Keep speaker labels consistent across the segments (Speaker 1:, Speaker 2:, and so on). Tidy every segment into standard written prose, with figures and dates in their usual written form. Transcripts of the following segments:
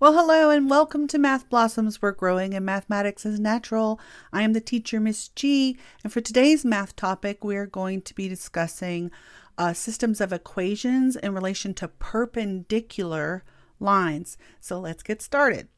Speaker 1: Well, hello and welcome to Math Blossoms, where growing in mathematics is natural. I am the teacher, Miss G, and for today's math topic, we are going to be discussing systems of equations in relation to perpendicular lines. So let's get started.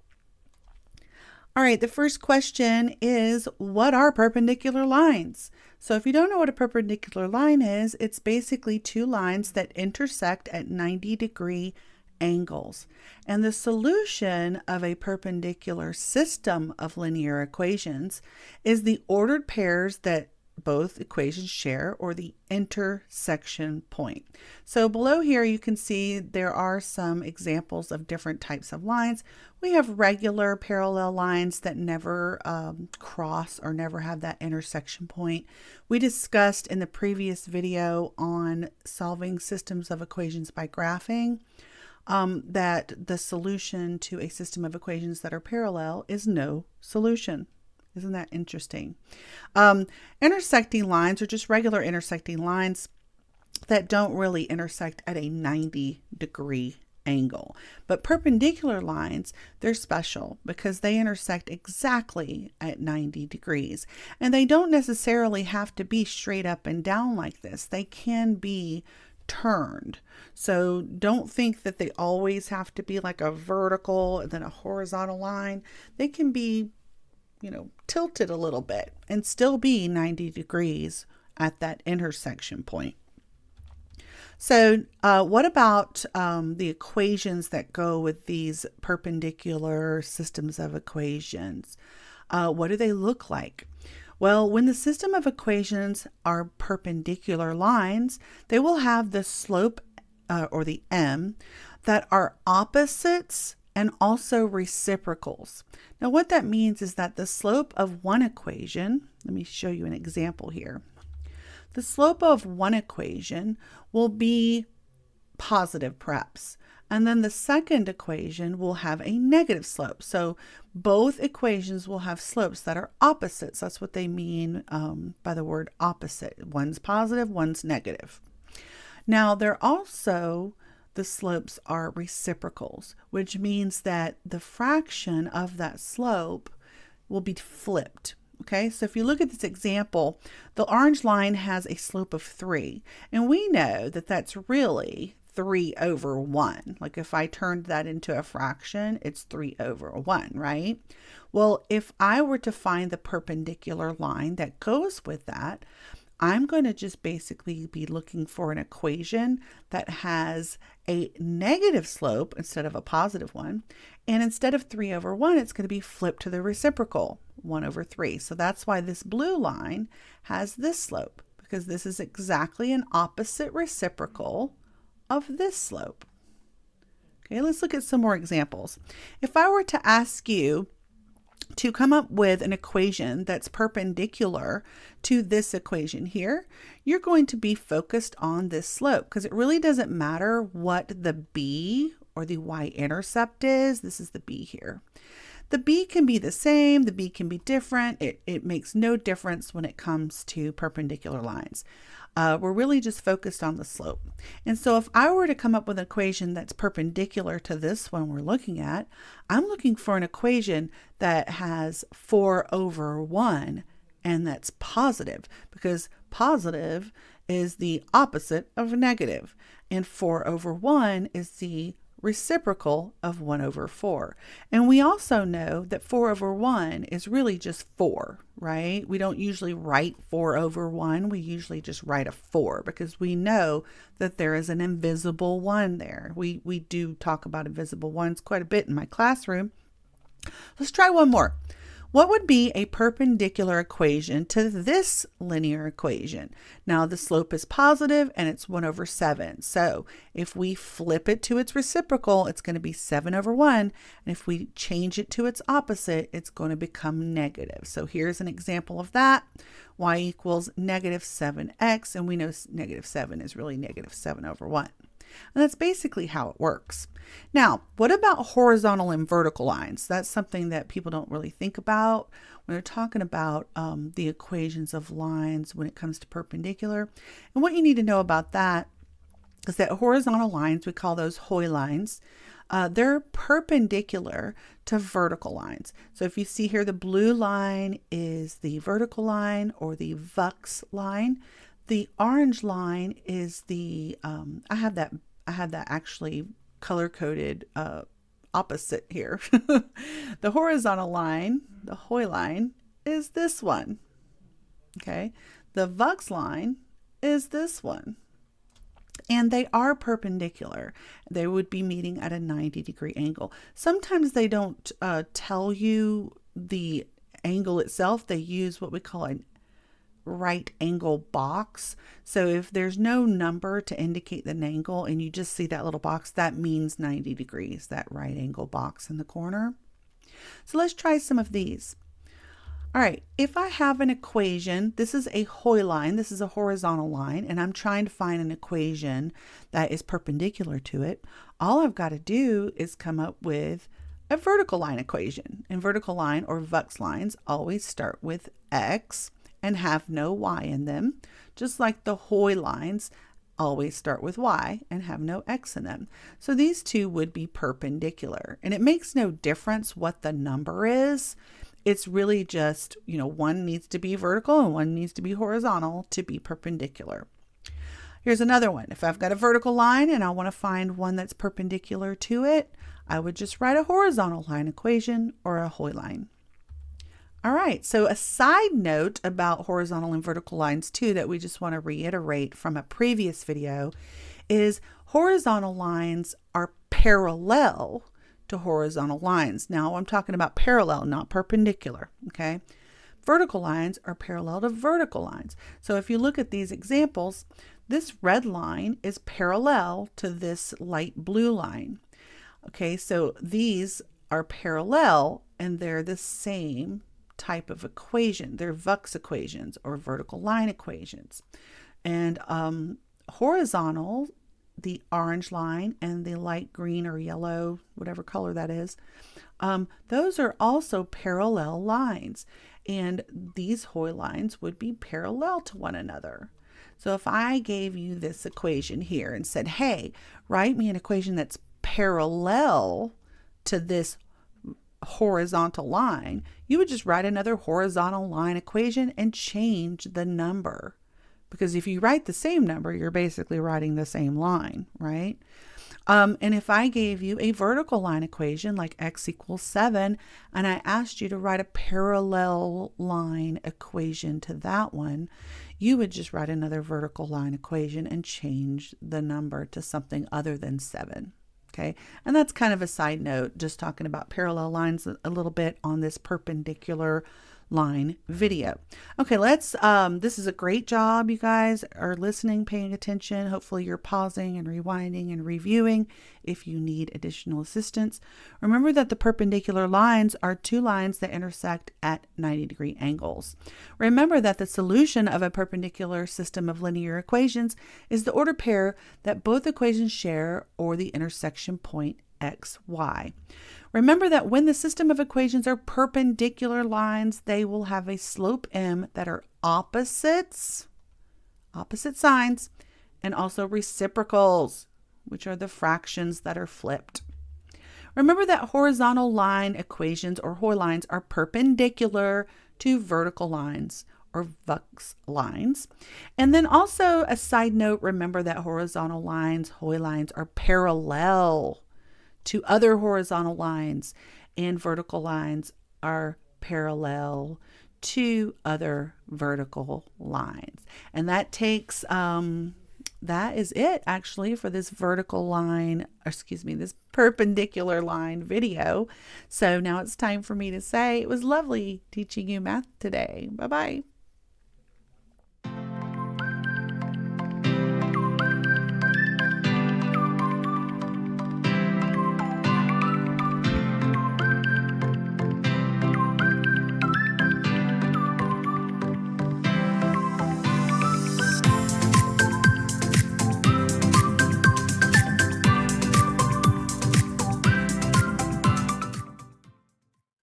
Speaker 1: All right, the first question is, what are perpendicular lines? So if you don't know what a perpendicular line is, it's basically two lines that intersect at 90-degree angles. And the solution of a perpendicular system of linear equations is the ordered pairs that both equations share, or the intersection point. So below here you can see there are some examples of different types of lines. We have regular parallel lines that never cross or never have that intersection point. We discussed in the previous video on solving systems of equations by graphing that the solution to a system of equations that are parallel is no solution. Isn't that interesting? Intersecting lines are just regular intersecting lines that don't really intersect at a 90-degree angle. But perpendicular lines, they're special because they intersect exactly at 90 degrees. And they don't necessarily have to be straight up and down like this. They can be turned. So don't think that they always have to be like a vertical and then a horizontal line. They can be, tilted a little bit and still be 90 degrees at that intersection point. So what about the equations that go with these perpendicular systems of equations? What do they look like? Well, when the system of equations are perpendicular lines, they will have the slope or the m that are opposites and also reciprocals. Now what that means is that the slope of one equation, let me show you an example here. The slope of one equation will be positive perhaps, and then the second equation will have a negative slope. So both equations will have slopes that are opposites. That's what they mean by the word opposite. One's positive, one's negative. Now they're also, the slopes are reciprocals, which means that the fraction of that slope will be flipped. Okay, so if you look at this example, the orange line has a slope of 3, and we know that that's really 3 over 1. Like if I turned that into a fraction, it's 3 over 1, right? Well, if I were to find the perpendicular line that goes with that, I'm going to just basically be looking for an equation that has a negative slope instead of a positive one. And instead of 3 over 1, it's going to be flipped to the reciprocal, 1 over 3. So that's why this blue line has this slope, because this is exactly an opposite reciprocal of this slope. Okay, let's look at some more examples. If I were to ask you to come up with an equation that's perpendicular to this equation here, you're going to be focused on this slope because it really doesn't matter what the b or the y-intercept is. This is the b here. The b can be the same, the b can be different. It makes no difference when it comes to perpendicular lines. We're really just focused on the slope. And so if I were to come up with an equation that's perpendicular to this one we're looking at, I'm looking for an equation that has 4 over 1 and that's positive, because positive is the opposite of negative and 4 over 1 is the reciprocal of 1 over 4. And we also know that 4 over 1 is really just 4, right? We don't usually write 4 over 1. We usually just write a 4 because we know that there is an invisible 1 there. We do talk about invisible ones quite a bit in my classroom. Let's try one more. What would be a perpendicular equation to this linear equation? Now the slope is positive and it's 1 over 7. So if we flip it to its reciprocal, it's going to be 7 over 1. And if we change it to its opposite, it's going to become negative. So here's an example of that. Y equals negative 7x, and we know negative 7 is really negative 7 over 1. And that's basically how it works. Now, what about horizontal and vertical lines? That's something that people don't really think about when they're talking about the equations of lines when it comes to perpendicular. And what you need to know about that is that horizontal lines, we call those HOI lines, they're perpendicular to vertical lines. So if you see here, the blue line is the vertical line or the Vux line. The orange line is the, I have that actually color-coded opposite here. The horizontal line, the Hoy line, is this one. Okay, the Vux line is this one. And they are perpendicular. They would be meeting at a 90-degree angle. Sometimes they don't tell you the angle itself. They use what we call a right angle box. So if there's no number to indicate the angle and you just see that little box, that means 90 degrees, that right angle box in the corner. So let's try some of these. All right, if I have an equation, this is a Hoy line, this is a horizontal line, and I'm trying to find an equation that is perpendicular to it, all I've got to do is come up with a vertical line equation. And vertical line or Vux lines always start with x and have no y in them, just like the Hoy lines always start with y and have no x in them. So these two would be perpendicular, and it makes no difference what the number is. It's really just, one needs to be vertical and one needs to be horizontal to be perpendicular. Here's another one. If I've got a vertical line and I want to find one that's perpendicular to it, I would just write a horizontal line equation or a Hoy line. All right, so a side note about horizontal and vertical lines too that we just want to reiterate from a previous video is horizontal lines are parallel to horizontal lines. Now I'm talking about parallel, not perpendicular, okay? Vertical lines are parallel to vertical lines. So if you look at these examples, this red line is parallel to this light blue line. Okay, so these are parallel and they're the same type of equation. They're Vux equations or vertical line equations. And horizontal, the orange line and the light green or yellow, whatever color that is, those are also parallel lines. And these Hoy lines would be parallel to one another. So if I gave you this equation here and said, hey, write me an equation that's parallel to this horizontal line, you would just write another horizontal line equation and change the number. Because if you write the same number, you're basically writing the same line, right? And if I gave you a vertical line equation like x equals 7, and I asked you to write a parallel line equation to that one, you would just write another vertical line equation and change the number to something other than 7. Okay, and that's kind of a side note, just talking about parallel lines a little bit on this perpendicular line video. Okay, this is a great job. You guys are listening, paying attention. Hopefully you're pausing and rewinding and reviewing if you need additional assistance. Remember that the perpendicular lines are two lines that intersect at 90-degree angles. Remember that the solution of a perpendicular system of linear equations is the ordered pair that both equations share or the intersection point x, y. Remember that when the system of equations are perpendicular lines, they will have a slope m that are opposite signs, and also reciprocals, which are the fractions that are flipped. Remember that horizontal line equations or Hoy lines are perpendicular to vertical lines or Vux lines. And then also a side note, remember that horizontal lines, Hoy lines, are parallel to other horizontal lines, and vertical lines are parallel to other vertical lines. And that takes, that is it actually for this this perpendicular line video. So now it's time for me to say it was lovely teaching you math today. Bye-bye.